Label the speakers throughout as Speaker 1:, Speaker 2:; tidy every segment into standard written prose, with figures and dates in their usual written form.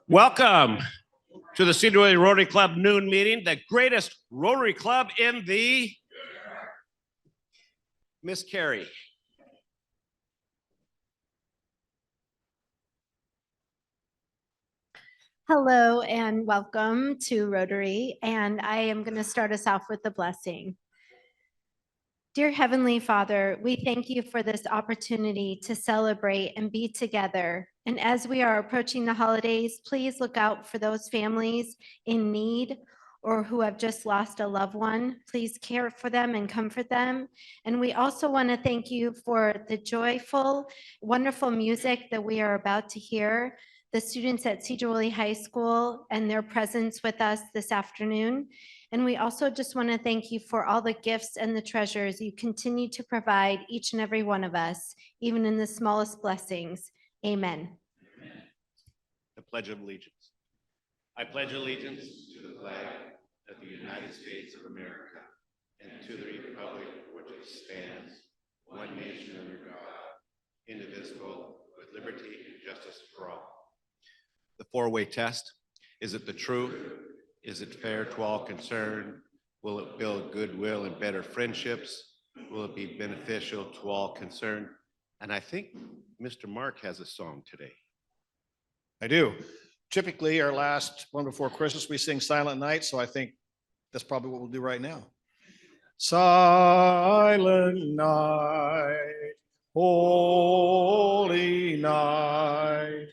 Speaker 1: Welcome to the Sedro Woolley Rotary Club noon meeting, the greatest Rotary Club in the Miss Carrie.
Speaker 2: Hello and welcome to Rotary, and I am going to start us off with the blessing. Dear Heavenly Father, we thank you for this opportunity to celebrate and be together. And as we are approaching the holidays, please look out for those families in need or who have just lost a loved one. Please care for them and comfort them. And we also want to thank you for the joyful, wonderful music that we are about to hear, the students at Sedro Woolley High School and their presence with us this afternoon. And we also just want to thank you for all the gifts and the treasures you continue to provide each and every one of us, even in the smallest blessings. Amen.
Speaker 1: The Pledge of Allegiance. I pledge allegiance to the flag of the United States of America and to the republic for which it stands, one nation under God, indivisible, with liberty and justice for all. The four-way test. Is it the truth? Is it fair to all concerned? Will it build goodwill and better friendships? Will it be beneficial to all concerned? And I think Mr. Mark has a song today.
Speaker 3: I do. Typically, our last one before Christmas, we sing Silent Night, so I think that's probably what we'll do right now. Silent night, holy night.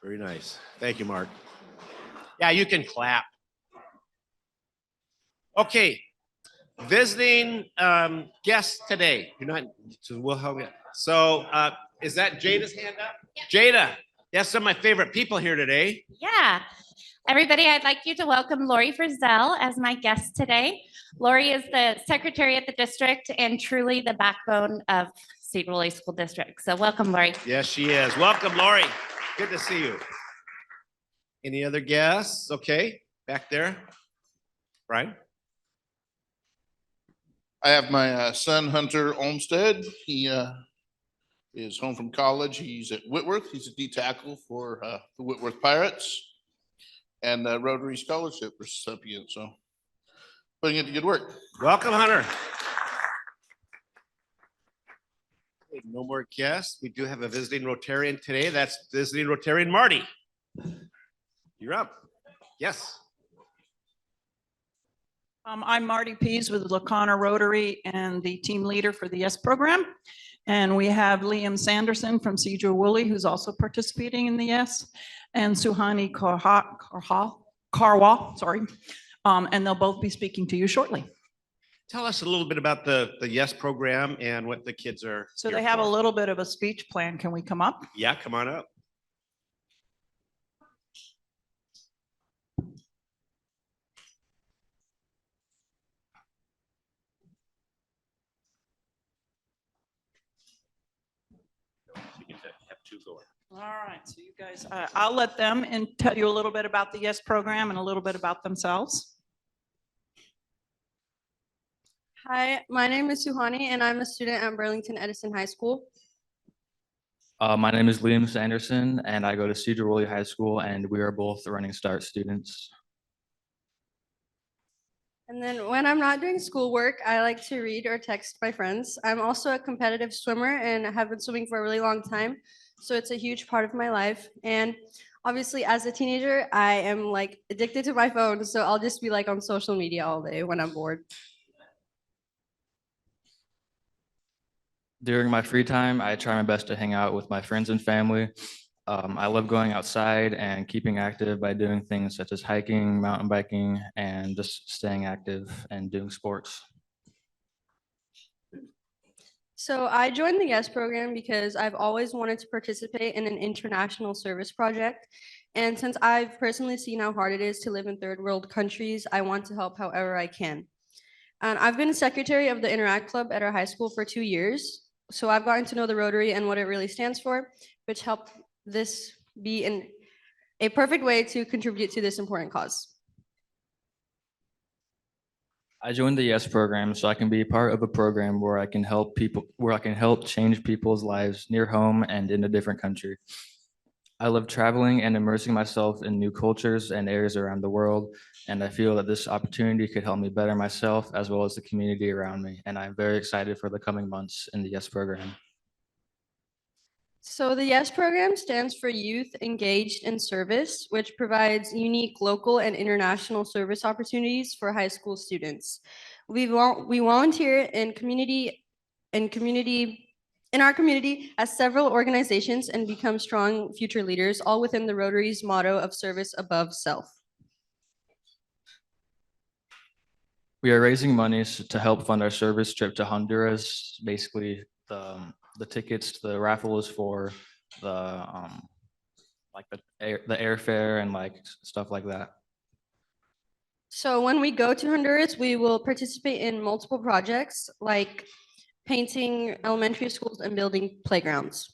Speaker 1: Very nice. Thank you, Mark. Yeah, you can clap. Okay, visiting guests today. You're not, so we'll help you. So is that Jada's hand up? Yeah. Jada, that's some of my favorite people here today.
Speaker 4: Yeah. Everybody, I'd like you to welcome Lori Frizzell as my guest today. Lori is the secretary at the district and truly the backbone of Sedro Woolley School District. So welcome, Lori.
Speaker 1: Yes, she is. Welcome, Lori. Good to see you. Any other guests? Okay, back there. Brian?
Speaker 5: I have my son, Hunter Olmstead. He is home from college. He's at Whitworth. He's a D tackle for the Whitworth Pirates and Rotary Scholarship recipient. So putting it to good work.
Speaker 1: Welcome, Hunter. No more guests. We do have a visiting Rotarian today. That's visiting Rotarian Marty. You're up. Yes.
Speaker 6: I'm Marty Pease with Lacana Rotary and the team leader for the YES program. And we have Liam Sanderson from Sedro Woolley, who's also participating in the YES, and Suhani Karwa, sorry. And they'll both be speaking to you shortly.
Speaker 1: Tell us a little bit about the YES program and what the kids are.
Speaker 6: So they have a little bit of a speech plan. Can we come up?
Speaker 1: Yeah, come on up. You can have two going.
Speaker 6: All right, so you guys, I'll let them and tell you a little bit about the YES program and a little bit about themselves.
Speaker 7: Hi, my name is Suhani and I'm a student at Burlington Edison High School.
Speaker 8: My name is Liam Sanderson and I go to Sedro Woolley High School and we are both Running Start students.
Speaker 7: And then when I'm not doing schoolwork, I like to read or text my friends. I'm also a competitive swimmer and have been swimming for a really long time. So it's a huge part of my life. And obviously as a teenager, I am like addicted to my phone. So I'll just be like on social media all day when I'm bored.
Speaker 8: During my free time, I try my best to hang out with my friends and family. I love going outside and keeping active by doing things such as hiking, mountain biking, and just staying active and doing sports.
Speaker 7: So I joined the YES program because I've always wanted to participate in an international service project. And since I've personally seen how hard it is to live in third world countries, I want to help however I can. And I've been secretary of the Interact Club at our high school for 2 years. So I've gotten to know the Rotary and what it really stands for, which helped this be a perfect way to contribute to this important cause.
Speaker 8: I joined the YES program so I can be part of a program where I can help people, where I can help change people's lives near home and in a different country. I love traveling and immersing myself in new cultures and areas around the world, and I feel that this opportunity could help me better myself as well as the community around me. And I'm very excited for the coming months in the YES program.
Speaker 7: So the YES program stands for Youth Engaged in Service, which provides unique local and international service opportunities for high school students. We volunteer in our community as several organizations and become strong future leaders, all within the Rotary's motto of service above self.
Speaker 8: We are raising monies to help fund our service trip to Honduras. Basically, the tickets, the raffle is for the like the airfare and like stuff like that.
Speaker 7: So when we go to Honduras, we will participate in multiple projects like painting elementary schools and building playgrounds.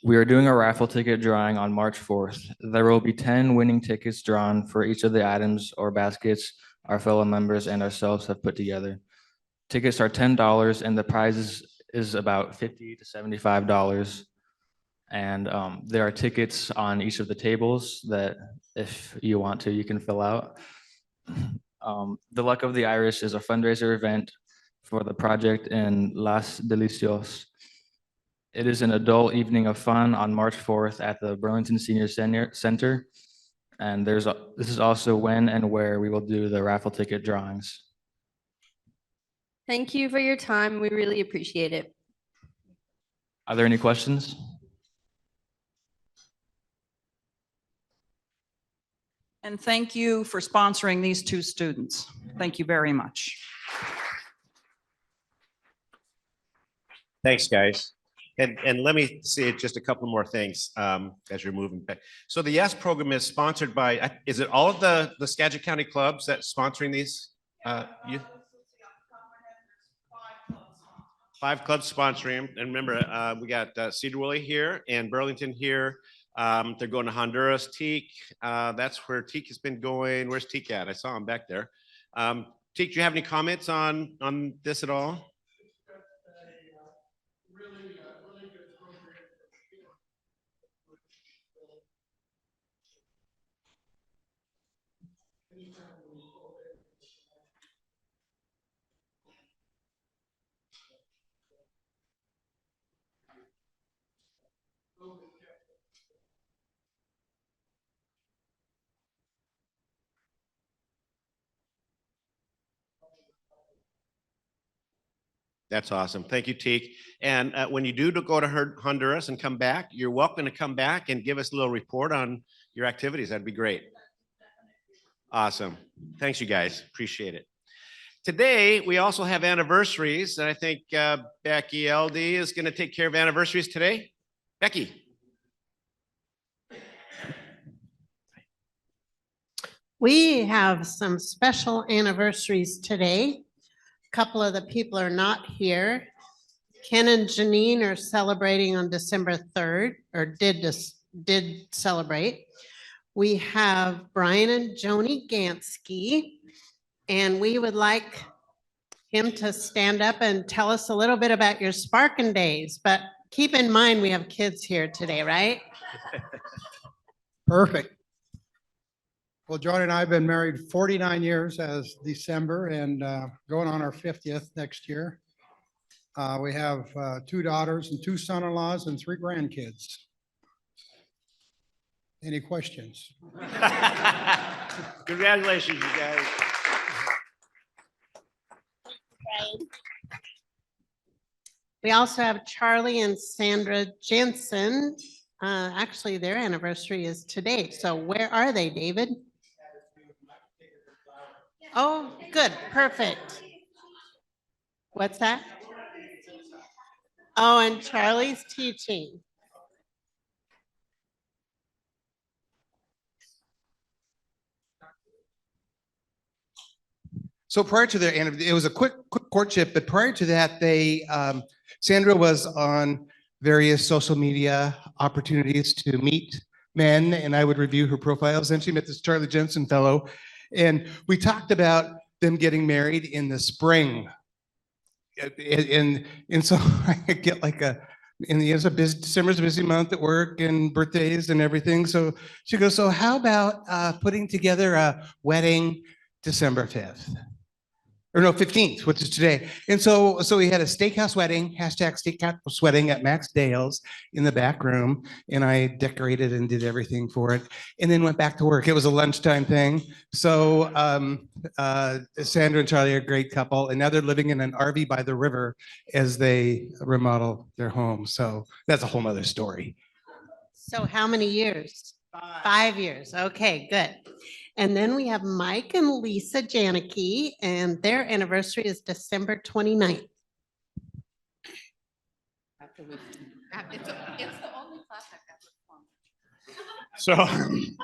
Speaker 8: We are doing a raffle ticket drawing on March 4th. There will be 10 winning tickets drawn for each of the items or baskets our fellow members and ourselves have put together. Tickets are $10 and the prize is about $50 to $75. And there are tickets on each of the tables that if you want to, you can fill out. The Luck of the Irish is a fundraiser event for the project in Las Delicios. It is an adult evening of fun on March 4th at the Burlington Senior Center. And this is also when and where we will do the raffle ticket drawings.
Speaker 7: Thank you for your time. We really appreciate it.
Speaker 8: Are there any questions?
Speaker 6: And thank you for sponsoring these two students. Thank you very much.
Speaker 1: Thanks, guys. And let me say just a couple more things as you're moving back. So the YES program is sponsored by, is it all of the Skagit County clubs that's sponsoring these? Youth? 5 clubs sponsoring them. And remember, we got Sedro Woolley here and Burlington here. They're going to Honduras. Teak, that's where Teak has been going. Where's Teak at? I saw him back there. Teak, do you have any comments on this at all? That's awesome. Thank you, Teak. And when you do go to Honduras and come back, you're welcome to come back and give us a little report on your activities. That'd be great. Awesome. Thanks, you guys. Appreciate it. Today, we also have anniversaries. And I think Becky LD is going to take care of anniversaries today. Becky.
Speaker 9: We have some special anniversaries today. A couple of the people are not here. Ken and Janine are celebrating on December 3rd, or did celebrate. We have Brian and Joni Gansky, and we would like him to stand up and tell us a little bit about your Sparkin' days, but keep in mind we have kids here today, right?
Speaker 10: Perfect. Well, Joan and I have been married 49 years as December and going on our 50th next year. We have 2 daughters and 2 son-in-laws and 3 grandkids. Any questions?
Speaker 1: Congratulations, you guys.
Speaker 9: We also have Charlie and Sandra Jensen. Actually, their anniversary is today. So where are they, David? Oh, good, perfect. What's that? Oh, and Charlie's teaching.
Speaker 11: So prior to their, it was a quick courtship, but prior to that, Sandra was on various social media opportunities to meet men, and I would review her profiles. And she met this Charlie Jensen fellow, and we talked about them getting married in the spring. And so I get like it's a busy, December's a busy month at work and birthdays and everything. So she goes, so how about putting together a wedding December 5th? Or no, 15th, which is today. And so we had a steakhouse wedding, #steakhouse wedding at Max Dale's in the back room. And I decorated and did everything for it and then went back to work. It was a lunchtime thing. So Sandra and Charlie are a great couple. And now they're living in an RV by the river as they remodel their home. So that's a whole nother story.
Speaker 9: So how many years? 5 years. Okay, good. And then we have Mike and Lisa Janicki, and their anniversary is December 29th.
Speaker 4: It's the only class I've ever formed.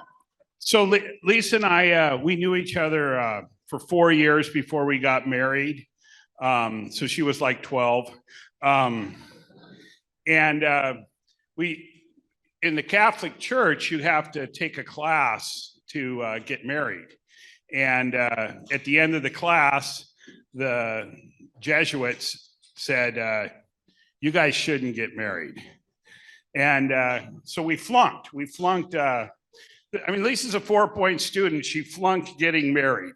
Speaker 12: So Lisa and I, we knew each other for 4 years before we got married. So she was like 12. We, in the Catholic Church, you have to take a class to get married. And at the end of the class, the Jesuits said, you guys shouldn't get married. And so we flunked. I mean, Lisa's a 4-point student. She flunked getting married.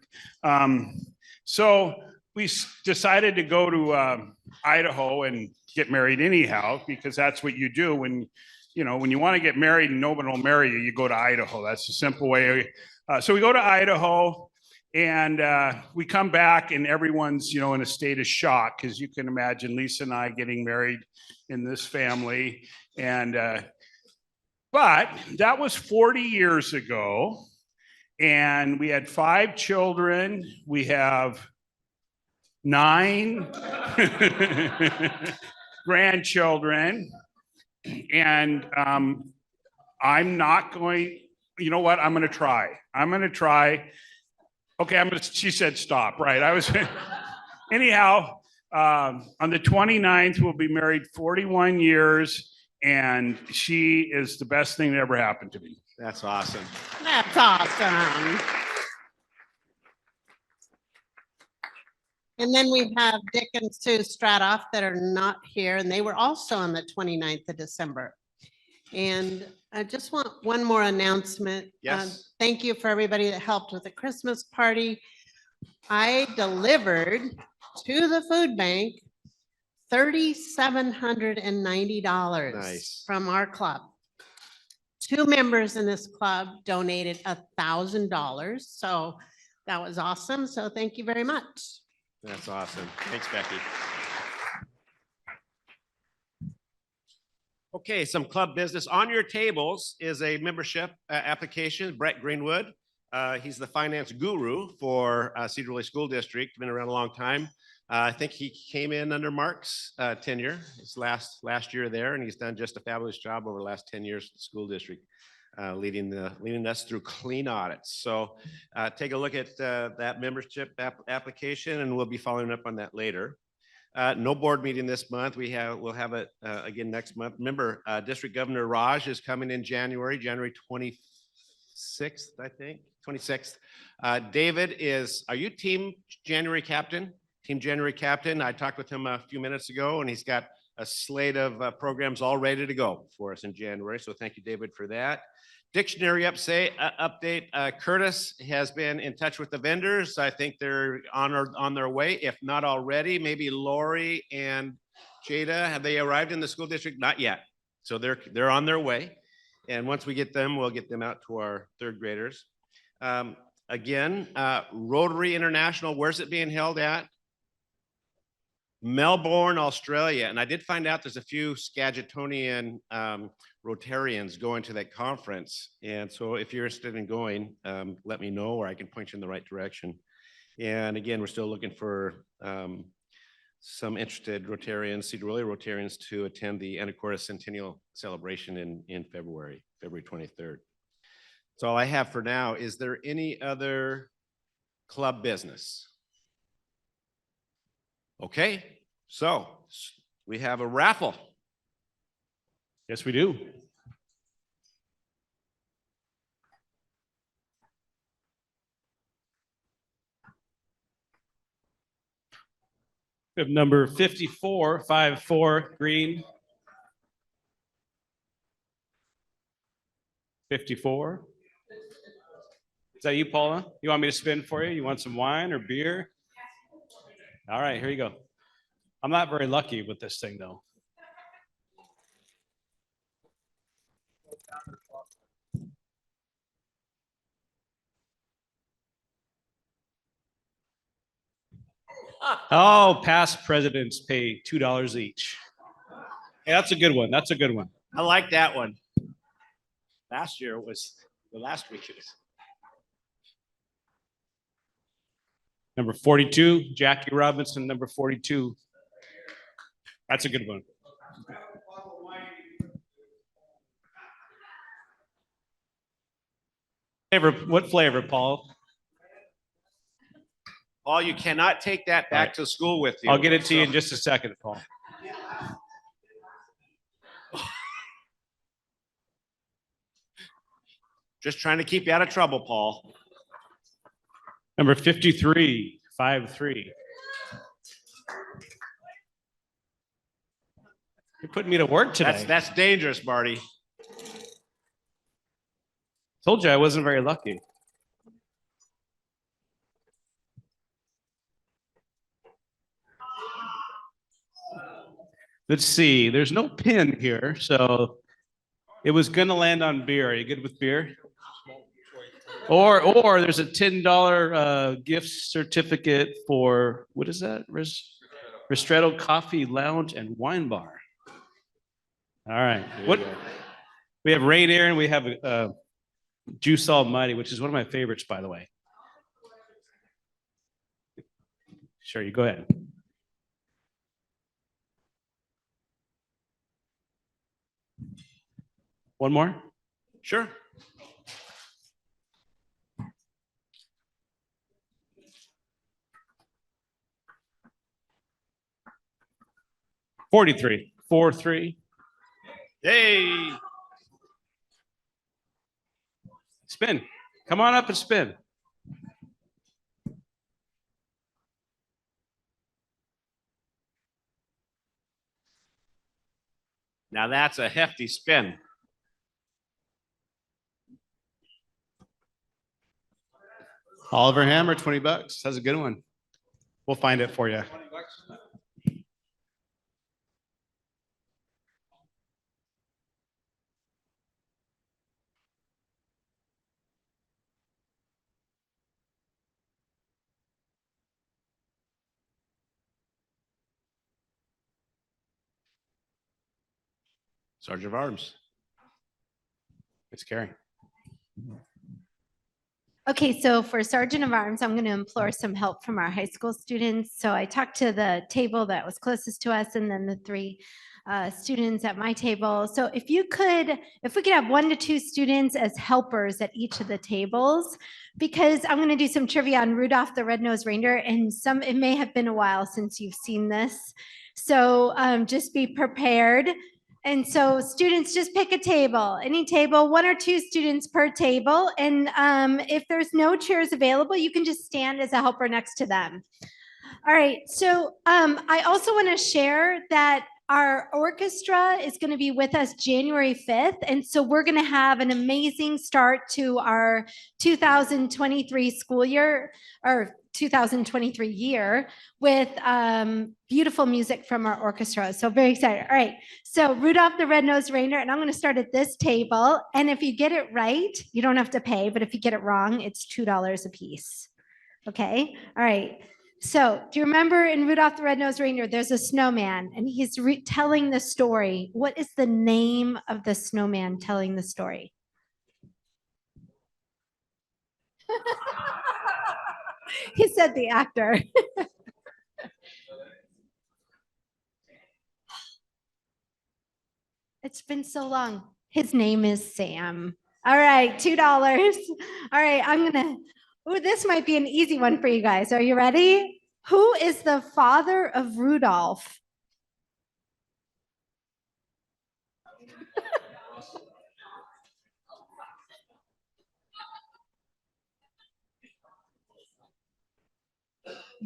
Speaker 12: So we decided to go to Idaho and get married anyhow, because that's what you do when you want to get married and no one will marry you, you go to Idaho. That's the simple way. So we go to Idaho and we come back and everyone's, in a state of shock, because you can imagine Lisa and I getting married in this family. And, but that was 40 years ago. And we had 5 children. We have 9 grandchildren. And I'm not going, you know what? I'm going to try. Okay, she said stop, right? Anyhow, on the 29th, we'll be married 41 years, and she is the best thing that ever happened to me.
Speaker 1: That's awesome.
Speaker 9: That's awesome. And then we have Dick and Sue Stratoff that are not here, and they were also on the 29th of December. And I just want one more announcement.
Speaker 1: Yes.
Speaker 9: Thank you for everybody that helped with the Christmas party. I delivered to the food bank $3,790
Speaker 1: Nice.
Speaker 9: from our club. 2 members in this club donated $1,000. So that was awesome. So thank you very much.
Speaker 1: That's awesome. Thanks, Becky. Okay, some club business. On your tables is a membership application. Brett Greenwood. He's the finance guru for Sedro Woolley School District. Been around a long time. I think he came in under Mark's tenure. His last year there, and he's done just a fabulous job over the last 10 years at the school district, leading us through clean audits. So take a look at that membership application, and we'll be following up on that later. No board meeting this month. We'll have it again next month. Remember, District Governor Raj is coming in January 26th, I think, 26th. David are you team January captain? Team January captain. I talked with him a few minutes ago, and he's got a slate of programs all ready to go for us in January. So thank you, David, for that. Dictionary update. Curtis has been in touch with the vendors. I think they're on their way, if not already. Maybe Lori and Jada, have they arrived in the school district? Not yet. So they're on their way. And once we get them, we'll get them out to our 3rd graders. Again, Rotary International, where's it being held at? Melbourne, Australia. And I did find out there's a few Skagitonian Rotarians going to that conference. And so if you're interested in going, let me know, or I can point you in the right direction. And again, we're still looking for some interested Rotarians, Sedro Woolley Rotarians, to attend the Anacortes Centennial Celebration in February 23rd. That's all I have for now. Is there any other club business? Okay, so we have a raffle.
Speaker 12: Yes, we do. We have number 5454 green. 54. Is that you, Paula? You want me to spin for you? You want some wine or beer? All right, here you go. I'm not very lucky with this thing, though. Oh, past presidents pay $2 each. Yeah, that's a good one. That's a good one.
Speaker 1: I like that one. Last year was the last week.
Speaker 12: Number 42, Jackie Robinson, number 42. That's a good one. What flavor, Paul?
Speaker 1: Paul, you cannot take that back to school with you.
Speaker 12: I'll get it to you in just a second, Paul.
Speaker 1: Just trying to keep you out of trouble, Paul.
Speaker 12: Number 53, 53. You're putting me to work today.
Speaker 1: That's dangerous, Marty.
Speaker 12: Told you I wasn't very lucky. Let's see. There's no pin here, so it was gonna land on beer. Are you good with beer? Or there's a $10 gift certificate for, what is that? Ristretto Coffee Lounge and Wine Bar. All right. What? We have Rainier and we have Juice Almighty, which is one of my favorites, by the way. Sure, you go ahead. One more?
Speaker 1: Sure.
Speaker 12: $43, 4-3.
Speaker 1: Hey.
Speaker 12: Spin. Come on up and spin.
Speaker 1: Now that's a hefty spin.
Speaker 12: Oliver Hammer, $20. That's a good one. We'll find it for you.
Speaker 1: Sergeant of Arms.
Speaker 12: It's Carrie.
Speaker 2: Okay, so for Sergeant of Arms, I'm going to implore some help from our high school students. So I talked to the table that was closest to us and then the three students at my table. So if we could have 1 to 2 students as helpers at each of the tables, because I'm going to do some trivia on Rudolph the Red-Nosed Reindeer, and it may have been a while since you've seen this. So just be prepared. And so students, just pick a table, any table, 1 or 2 students per table. And if there's no chairs available, you can just stand as a helper next to them. All right, so I also want to share that our orchestra is going to be with us January 5th. And so we're going to have an amazing start to our 2023 school year, or 2023 year, with beautiful music from our orchestra. So very excited. All right, so Rudolph the Red-Nosed Reindeer, and I'm going to start at this table. And if you get it right, you don't have to pay, but if you get it wrong, it's $2 a piece. Okay, all right. So do you remember in Rudolph the Red-Nosed Reindeer, there's a snowman and he's telling the story. What is the name of the snowman telling the story? He said the actor. It's been so long. His name is Sam. All right, $2. All right, oh, this might be an easy one for you guys. Are you ready? Who is the father of Rudolph?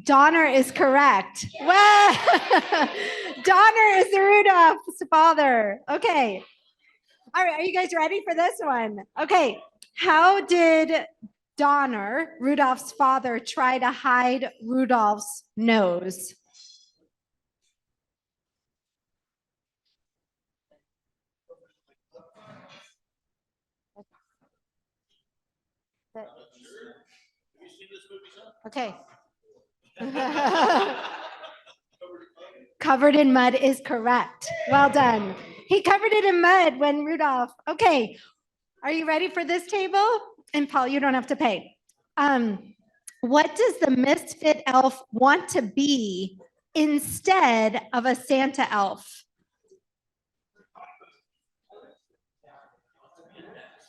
Speaker 2: Donner is correct. Well, Donner is the Rudolph's father. Okay. All right, are you guys ready for this one? Okay. How did Donner, Rudolph's father, try to hide Rudolph's nose? Okay. Covered in mud is correct. Well done. He covered it in mud when Rudolph. Okay. Are you ready for this table? And Paul, you don't have to pay. What does the misfit elf want to be instead of a Santa elf?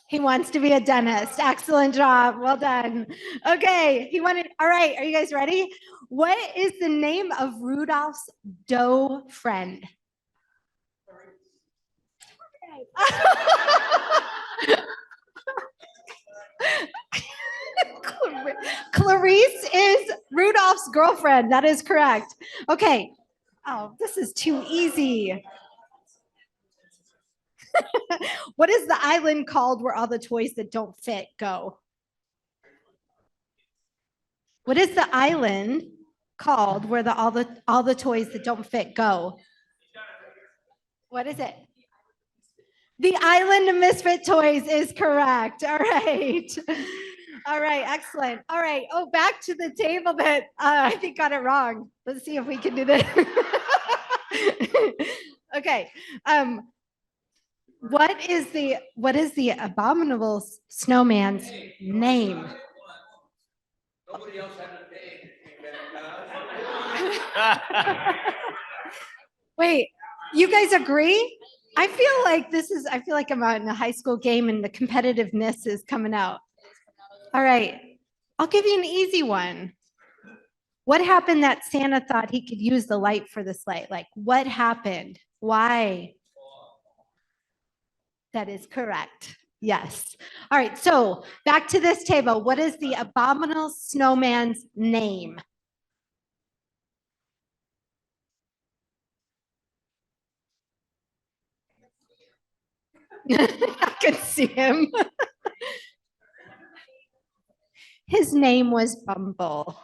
Speaker 2: He wants to be a dentist. Excellent job. Well done. Okay. All right. Are you guys ready? What is the name of Rudolph's doe friend? Clarice is Rudolph's girlfriend. That is correct. Okay. Oh, this is too easy. What is the island called where all the toys that don't fit go? What is the island called where all the toys that don't fit go? What is it? The Island of Misfit Toys is correct. All right. All right, excellent. All right. Oh, back to the table that I think got it wrong. Let's see if we can do this. Okay. What is the abominable snowman's name?
Speaker 13: Nobody else had a name.
Speaker 2: Wait, you guys agree? I feel like I'm out in a high school game and the competitiveness is coming out. All right, I'll give you an easy one. What happened that Santa thought he could use the light for the sleigh? Like, what happened? Why? That is correct. Yes. All right, so back to this table. What is the abominable snowman's name? I can see him. His name was Bumble.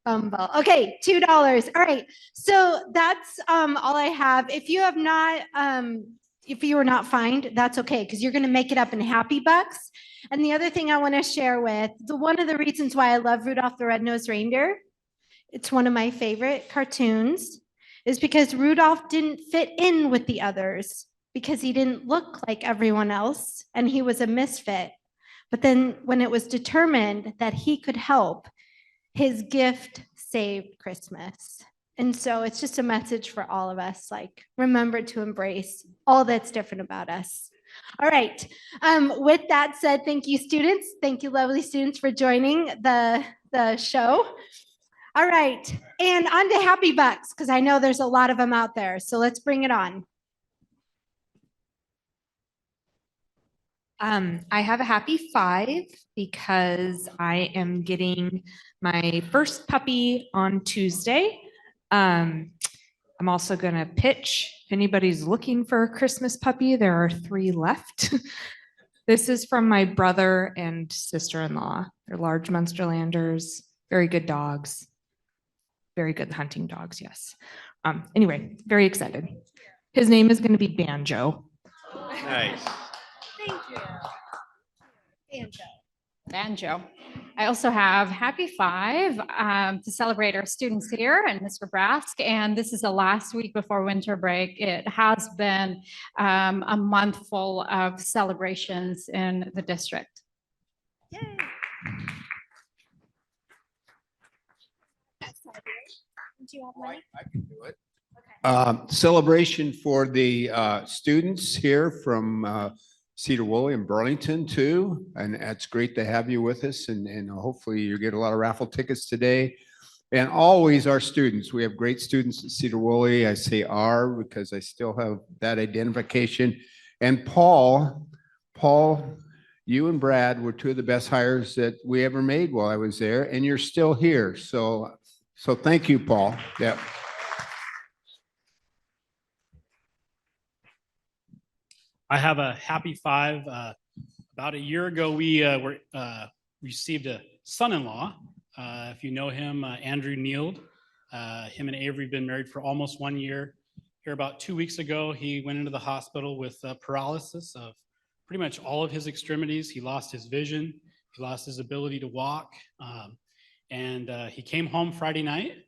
Speaker 2: Bumble. Okay, $2. All right. So that's all I have. If you have not, if you were not fined, that's okay, because you're going to make it up in happy bucks. And the other thing I want to share one of the reasons why I love Rudolph the Red-Nosed Reindeer, it's one of my favorite cartoons, is because Rudolph didn't fit in with the others because he didn't look like everyone else and he was a misfit. But then when it was determined that he could help, his gift saved Christmas. And so it's just a message for all of us, like, remember to embrace all that's different about us. All right. With that said, thank you, students. Thank you, lovely students, for joining the show. All right. And on to Happy Bucks, because I know there's a lot of them out there. So let's bring it on.
Speaker 14: I have a happy 5 because I am getting my first puppy on Tuesday. I'm also going to pitch. If anybody's looking for a Christmas puppy, there are 3 left. This is from my brother and sister-in-law. They're large Munsterlanders, very good dogs, very good hunting dogs, yes. Anyway, very excited. His name is going to be Banjo.
Speaker 1: Nice.
Speaker 2: Thank you. Banjo.
Speaker 15: banjo. I also have Happy Five to celebrate our students here and Mr. Brask. And this is the last week before winter break. It has been a month full of celebrations in the district.
Speaker 2: Yay. Do you have money?
Speaker 16: I can do it. Celebration for the students here from Sedro Woolley and Burlington too. And it's great to have you with us, and hopefully you get a lot of raffle tickets today. And always our students, we have great students at Sedro Woolley. I say "are" because I still have that identification. And Paul, you and Brad were two of the best hires that we ever made while I was there, and you're still here. So thank you, Paul. Yeah.
Speaker 17: I have a Happy Five. About a year ago, we received a son-in-law. If you know him, Andrew Neild. Him and Avery have been married for almost 1 year. Here about 2 weeks ago, he went into the hospital with paralysis of pretty much all of his extremities. He lost his vision. He lost his ability to walk. And he came home Friday night,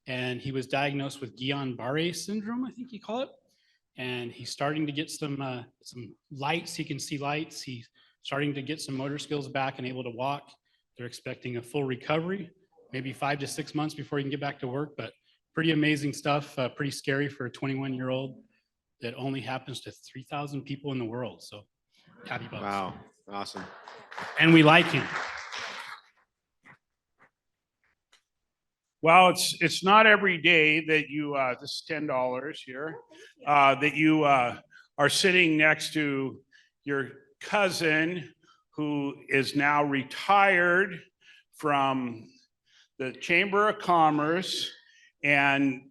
Speaker 17: and he was diagnosed with Guillain-Barré syndrome, I think you call it. And he's starting to get some lights. He can see lights. He's starting to get some motor skills back and able to walk. They're expecting a full recovery, maybe 5 to 6 months before he can get back to work, but pretty amazing stuff, pretty scary for a 21-year-old. That only happens to 3,000 people in the world. So happy bucks.
Speaker 1: Wow, awesome.
Speaker 17: And we like him.
Speaker 12: Well, it's not every day that you, this is $10 here, that you are sitting next to your cousin who is now retired from the Chamber of Commerce. And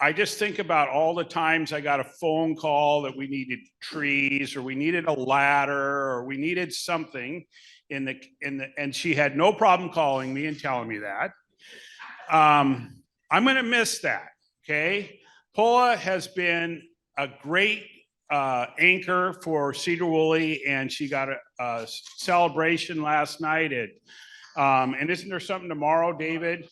Speaker 12: I just think about all the times I got a phone call that we needed trees, or we needed a ladder, or we needed something and she had no problem calling me and telling me that. I'm going to miss that. Okay. Paula has been a great anchor for Sedro Woolley, and she got a celebration last night and isn't there something tomorrow, David,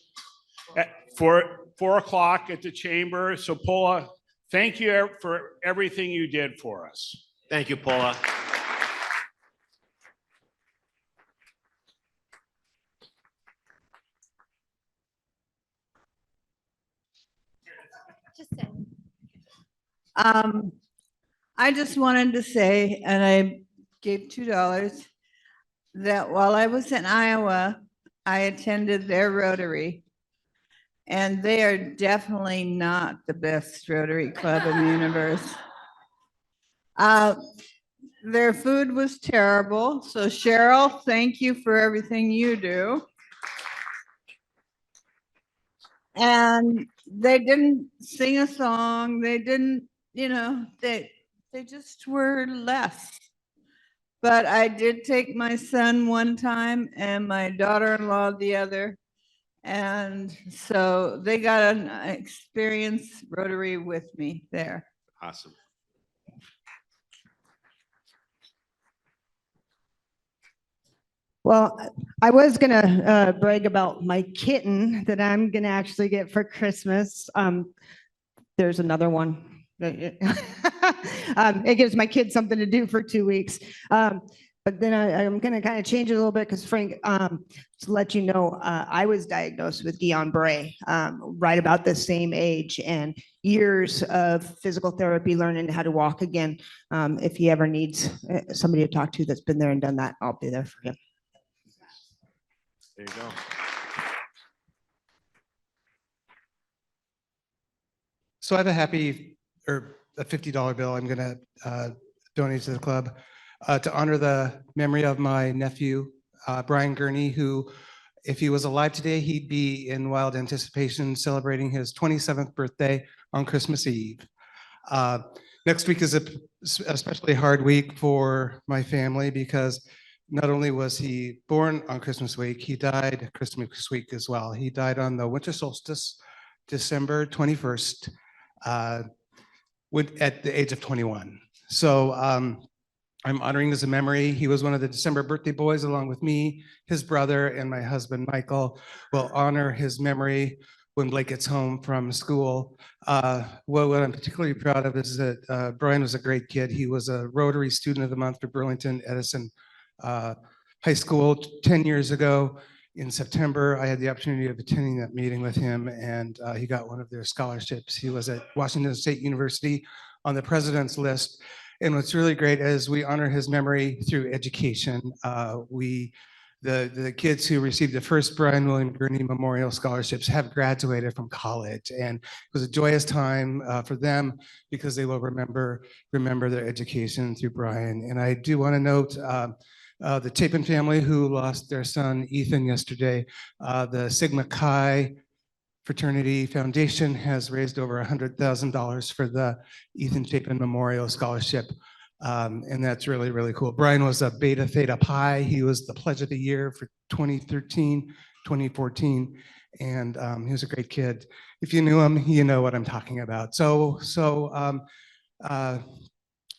Speaker 12: at 4 o'clock at the chamber? So Paula, thank you for everything you did for us.
Speaker 1: Thank you, Paula.
Speaker 18: I just wanted to say, and I gave $2, that while I was in Iowa, I attended their Rotary. And they are definitely not the best Rotary Club in the universe. Their food was terrible. So Cheryl, thank you for everything you do. And they didn't sing a song. They didn't, they just were less. But I did take my son one time and my daughter-in-law the other. And so they got an experience Rotary with me there.
Speaker 1: Awesome.
Speaker 19: Well, I was gonna brag about my kitten that I'm gonna actually get for Christmas. There's another one. It gives my kids something to do for 2 weeks. But then I'm going to kind of change it a little bit because Frank, to let you know, I was diagnosed with Guillain-Barré right about the same age, and years of physical therapy, learning how to walk again. If he ever needs somebody to talk to that's been there and done that, I'll be there for him.
Speaker 1: There you go.
Speaker 11: So I have a $50 bill I'm going to donate to the club to honor the memory of my nephew, Brian Gurney, who, if he was alive today, he'd be in wild anticipation celebrating his 27th birthday on Christmas Eve. Next week is a especially hard week for my family because not only was he born on Christmas week, he died Christmas week as well. He died on the winter solstice, December 21st, at the age of 21. So I'm honoring his memory. He was one of the December birthday boys along with me, his brother, and my husband, Michael. We'll honor his memory when Blake gets home from school. What I'm particularly proud of is that Brian was a great kid. He was a Rotary Student of the Month for Burlington Edison High School 10 years ago. In September, I had the opportunity of attending that meeting with him, and he got one of their scholarships. He was at Washington State University on the president's list. And what's really great is we honor his memory through education. The kids who received the first Brian William Gurney Memorial Scholarships have graduated from college, and it was a joyous time for them because they will remember their education through Brian. And I do want to note the Chapin family who lost their son Ethan yesterday. The Sigma Chi Fraternity Foundation has raised over $100,000 for the Ethan Chapin Memorial Scholarship. And that's really, really cool. Brian was a Beta Theta Pi. He was the Pledge of the Year for 2013, 2014. And he was a great kid. If you knew him, you know what I'm talking about.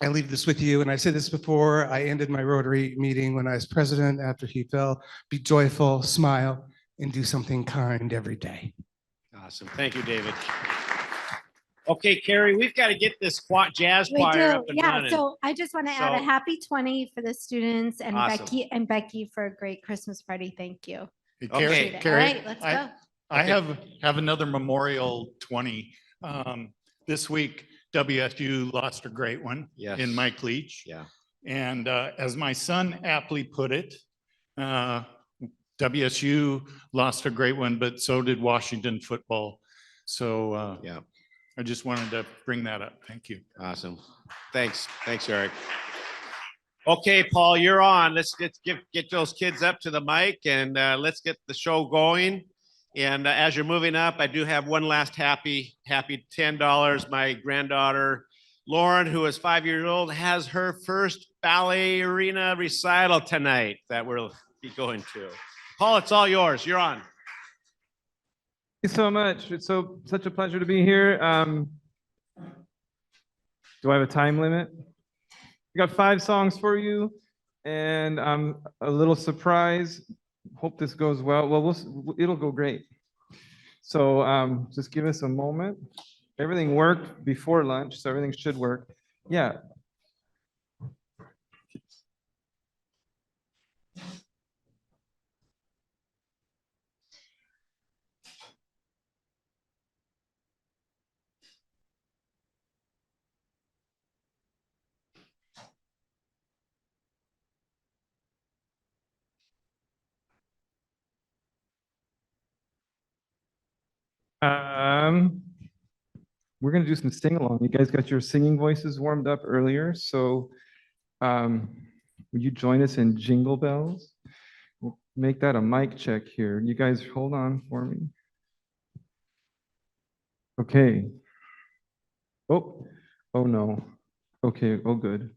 Speaker 11: I leave this with you, and I said this before. I ended my Rotary meeting when I was president after he fell. Be joyful, smile, and do something kind every day.
Speaker 1: Awesome. Thank you, David. Okay, Carrie, we've got to get this jazz
Speaker 2: We
Speaker 1: choir
Speaker 2: do,
Speaker 1: up and
Speaker 2: yeah.
Speaker 1: running.
Speaker 2: So I just want to add a
Speaker 1: So-
Speaker 2: happy 20 for the students and
Speaker 1: Awesome.
Speaker 2: Becky for a great Christmas party. Thank you.
Speaker 20: Hey,
Speaker 2: Appreciate it. All right, let's go.
Speaker 20: I
Speaker 1: Okay.
Speaker 20: have another memorial 20. This week, WSU lost a great one
Speaker 1: Yes.
Speaker 20: in Mike Leach.
Speaker 1: Yeah.
Speaker 20: And as my son aptly put it, WSU lost a great one, but so did Washington football. So
Speaker 1: yeah,
Speaker 20: I just wanted to bring that up. Thank you.
Speaker 1: Awesome. Thanks, Eric. Okay, Paul, you're on. Let's get those kids up to the mic and let's get the show going. And as you're moving up, I do have one last happy $10. My granddaughter, Lauren, who is 5 years old, has her first ballerina recital tonight that we'll be going to. Paul, it's all yours. You're on.
Speaker 21: Thank you so much. It's such a pleasure to be here. Do I have a time limit? We got 5 songs for you, and I'm a little surprised. Hope this goes well. Well, it'll go great. So just give us a moment. Everything worked before lunch, so everything should work. Yeah. We're gonna do some sing along. You guys got your singing voices warmed up earlier, so would you join us in Jingle Bells? We'll make that a mic check here. You guys hold on for me. Okay. Oh no. Okay, oh good.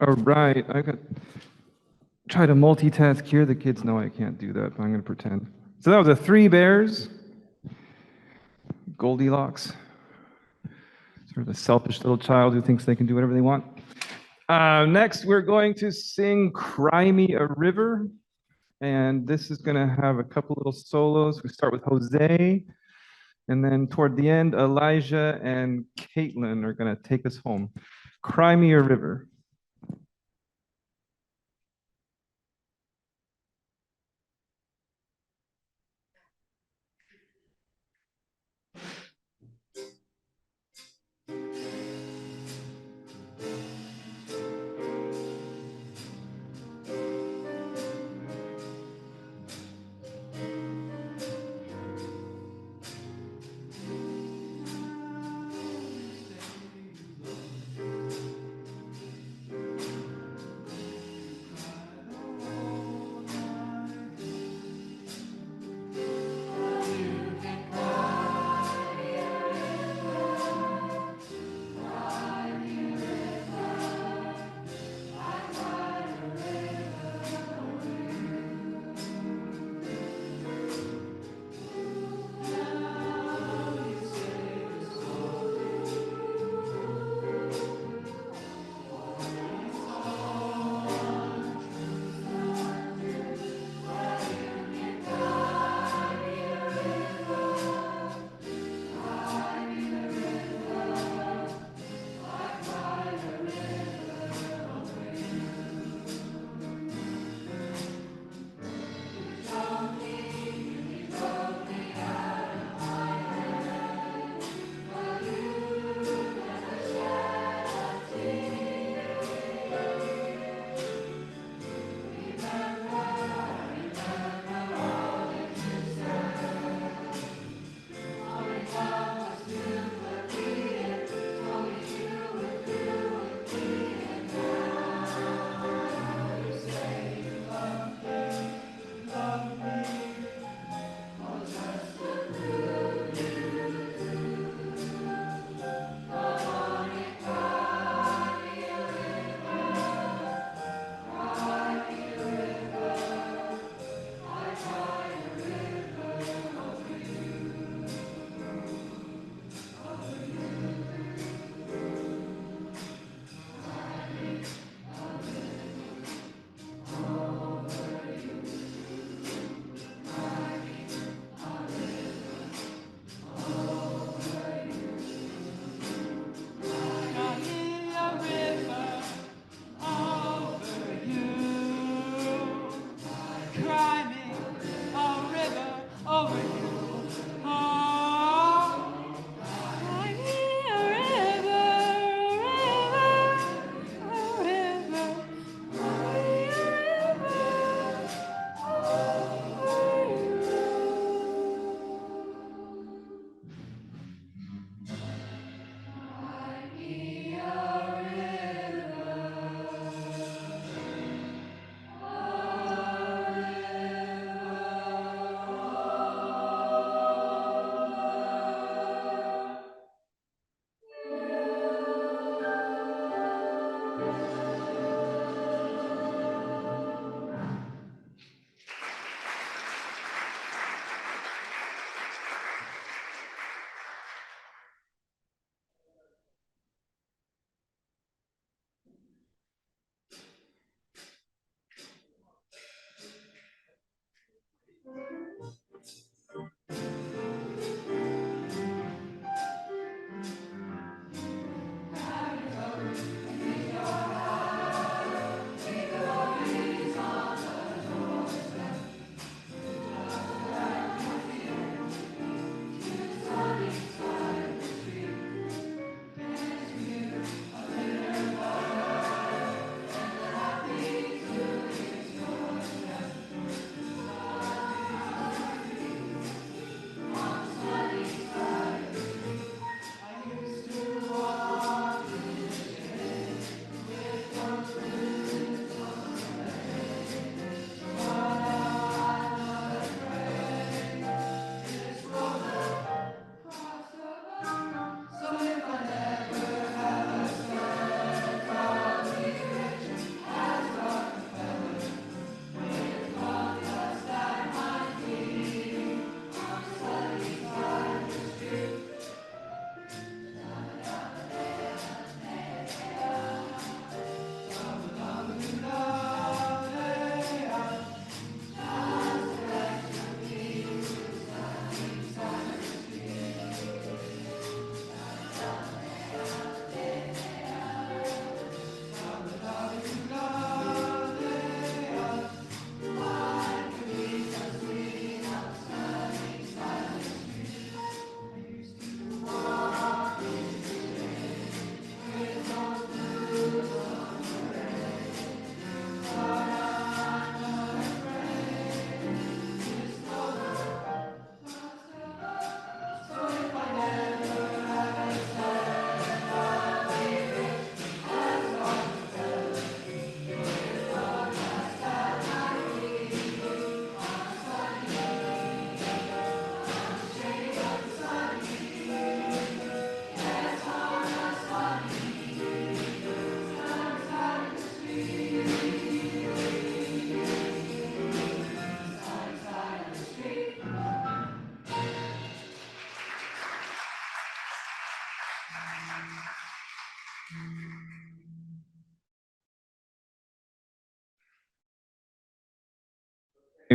Speaker 21: All right, I got, try to multitask here. The kids know I can't do that, but I'm gonna pretend. So that was a Three Bears. Goldilocks. Sort of a selfish little child who thinks they can do whatever they want. Next, we're going to sing Cry Me a River. And this is gonna have a couple little solos. We start with Jose. And then toward the end, Elijah and Caitlin are gonna take us home. Cry Me a River.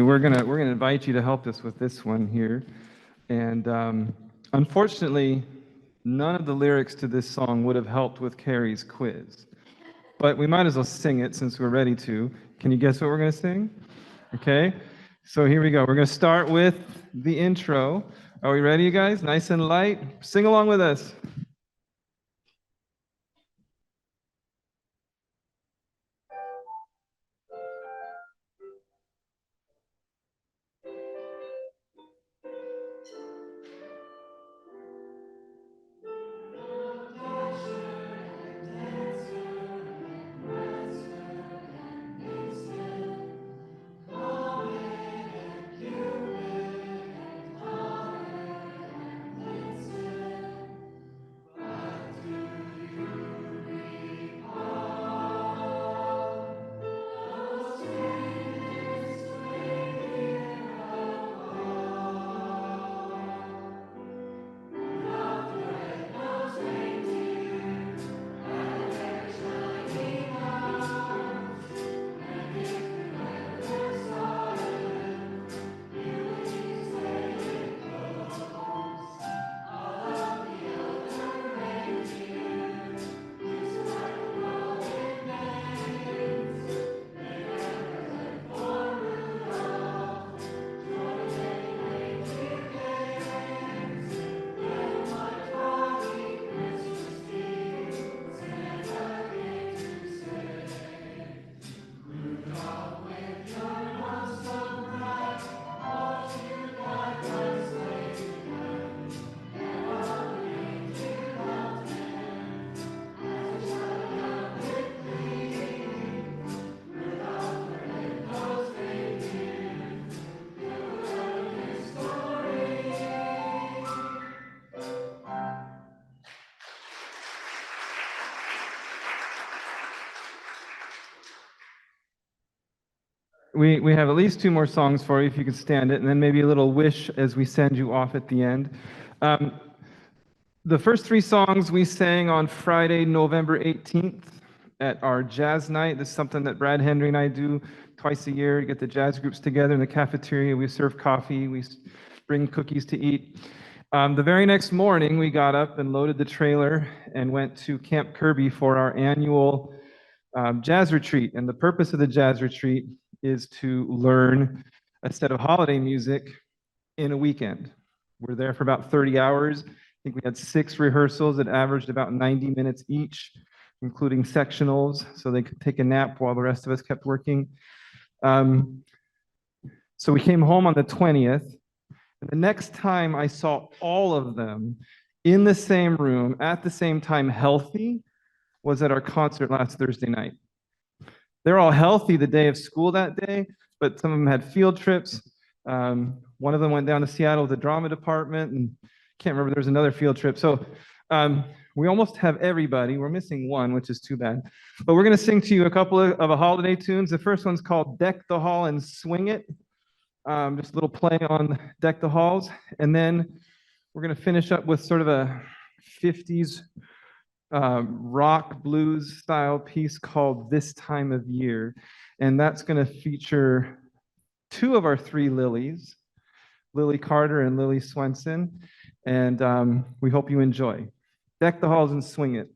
Speaker 21: We're gonna invite you to help us with this one here. And unfortunately, none of the lyrics to this song would have helped with Carrie's quiz. But we might as well sing it since we're ready to. Can you guess what we're gonna sing? Okay, so here we go. We're gonna start with the intro. Are we ready, you guys? Nice and light. Sing along with us. We have at least two more songs for you if you could stand it, and then maybe a little wish as we send you off at the end. The first three songs we sang on Friday, November 18th at our jazz night. This is something that Brad Henry and I do twice a year. We get the jazz groups together in the cafeteria. We serve coffee. We bring cookies to eat. The very next morning, we got up and loaded the trailer and went to Camp Kirby for our annual jazz retreat. And the purpose of the jazz retreat is to learn a set of holiday music in a weekend. We're there for about 30 hours. I think we had 6 rehearsals that averaged about 90 minutes each, including sectionals, so they could take a nap while the rest of us kept working. So we came home on the 20th. And the next time I saw all of them in the same room at the same time healthy was at our concert last Thursday night. They're all healthy the day of school that day, but some of them had field trips. One of them went down to Seattle with the drama department, and can't remember, there was another field trip. So we almost have everybody. We're missing one, which is too bad. But we're going to sing to you a couple of holiday tunes. The first one's called Deck the Hall and Swing It. Just a little play on Deck the Halls. And then we're going to finish up with sort of a 50s rock blues style piece called This Time of Year. And that's going to feature 2 of our 3 Lilies, Lily Carter and Lily Swenson. And we hope you enjoy. Deck the Halls and Swing It.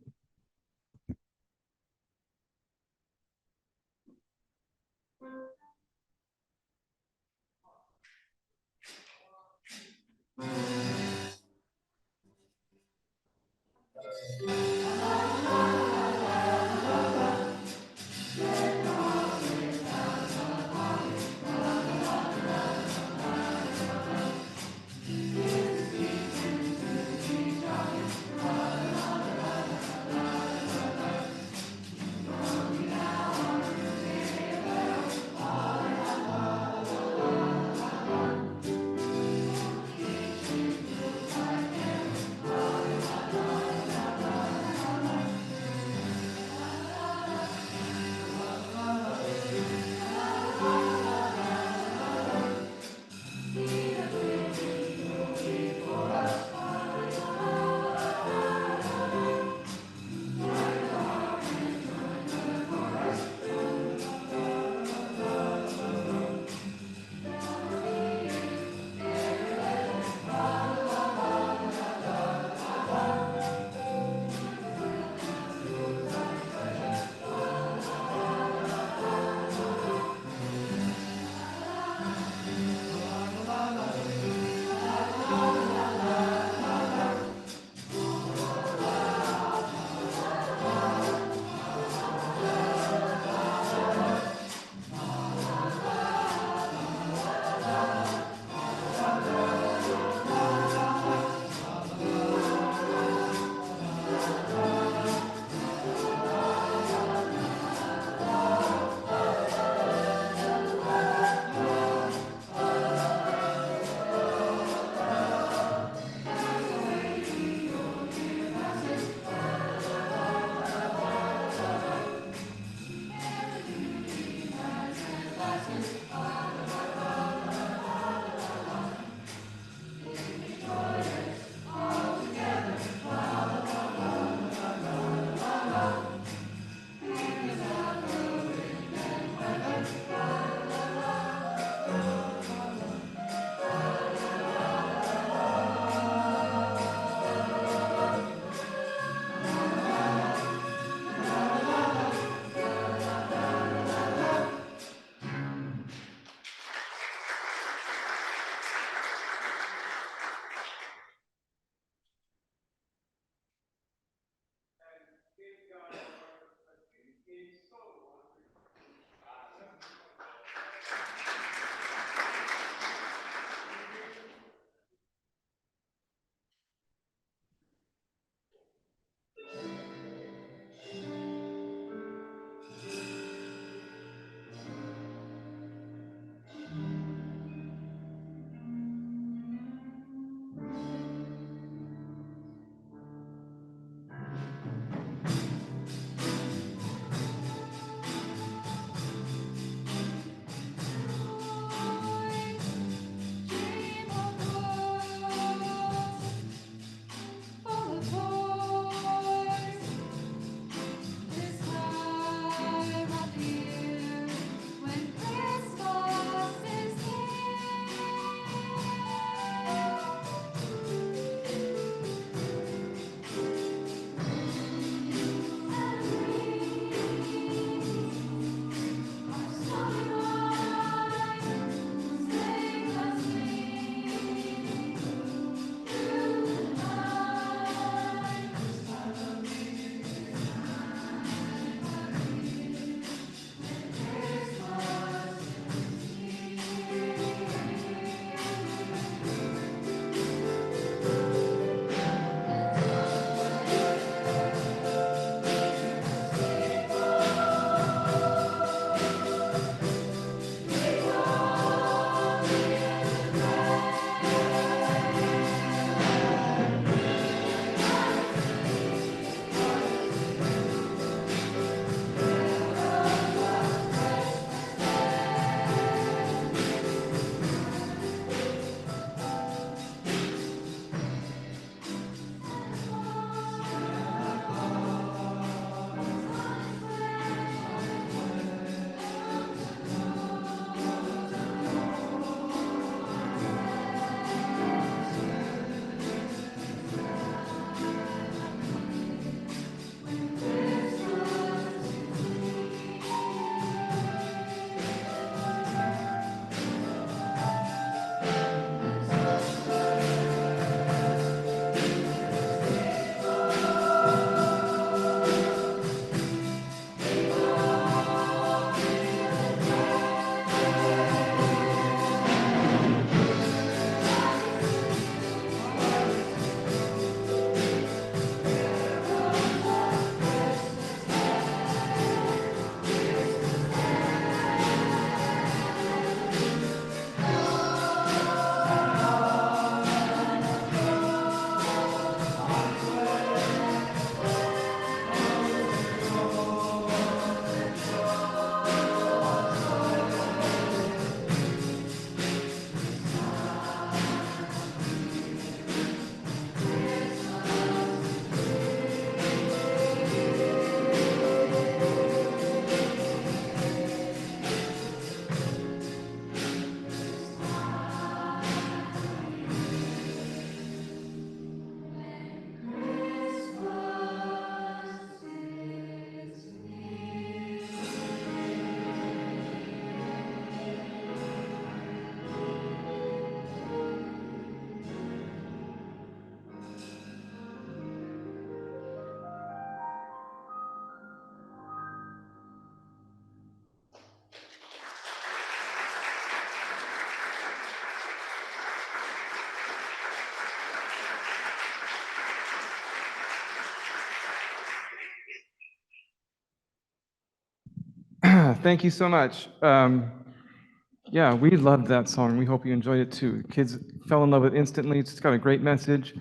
Speaker 21: Thank you so much. Yeah, we loved that song. We hope you enjoyed it too. Kids fell in love with it instantly. It's got a great message.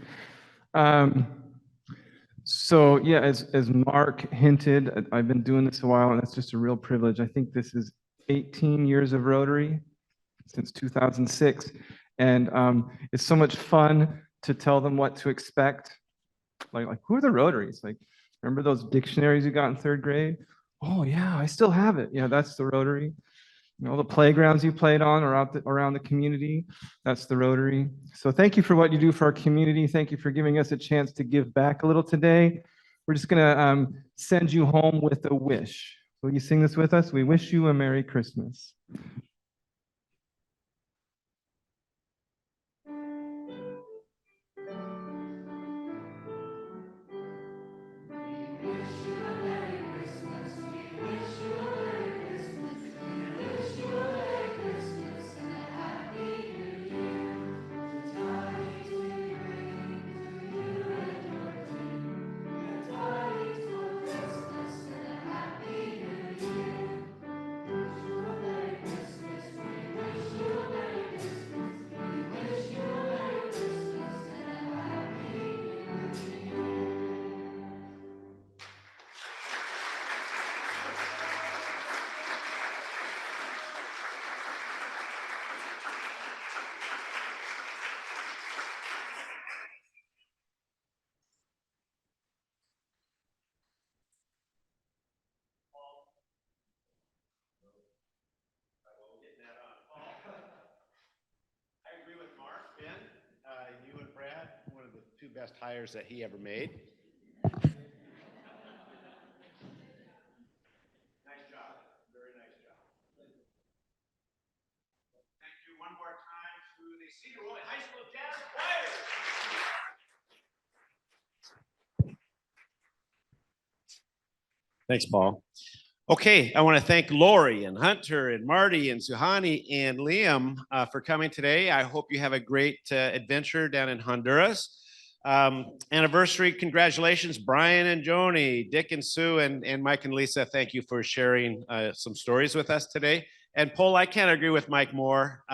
Speaker 21: So yeah, as Mark hinted, I've been doing this a while, and it's just a real privilege. I think this is 18 years of Rotary since 2006, and it's so much fun to tell them what to expect. Like who are the Rotaries? Like, remember those dictionaries you got in third grade? Oh yeah, I still have it. Yeah, that's the Rotary. You know, the playgrounds you played on around the community, that's the Rotary. So thank you for what you do for our community. Thank you for giving us a chance to give back a little today. We're just gonna send you home with a wish. Will you sing this with us? We wish you a Merry Christmas.
Speaker 1: I agree with Mark, Ben, you and Brad, one of the two best hires that he ever made. Nice job, very nice job. Thank you one more time to the Sedro Woolley High School Jazz Choir. Thanks, Paul. Okay, I want to thank Lori and Hunter and Marty and Suhani and Liam for coming today. I hope you have a great adventure down in Honduras. Anniversary congratulations, Brian and Joni, Dick and Sue, and Mike and Lisa. Thank you for sharing some stories with us today. And Paul, I can't agree with Mike more.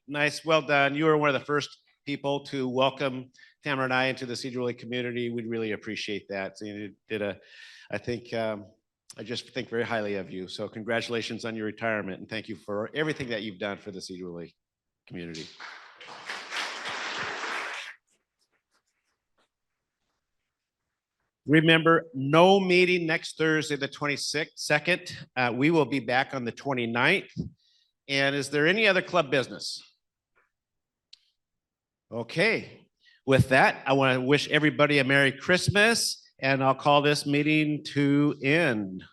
Speaker 1: Nice, well done. You were one of the first people to welcome Tamara and I into the Sedro Woolley community. We really appreciate that. So you did I just think very highly of you. So congratulations on your retirement, and thank you for everything that you've done for the Sedro Woolley community. Remember, no meeting next Thursday, the 22nd. We will be back on the 29th. And is there any other club business? Okay. With that, I want to wish everybody a Merry Christmas, and I'll call this meeting to end.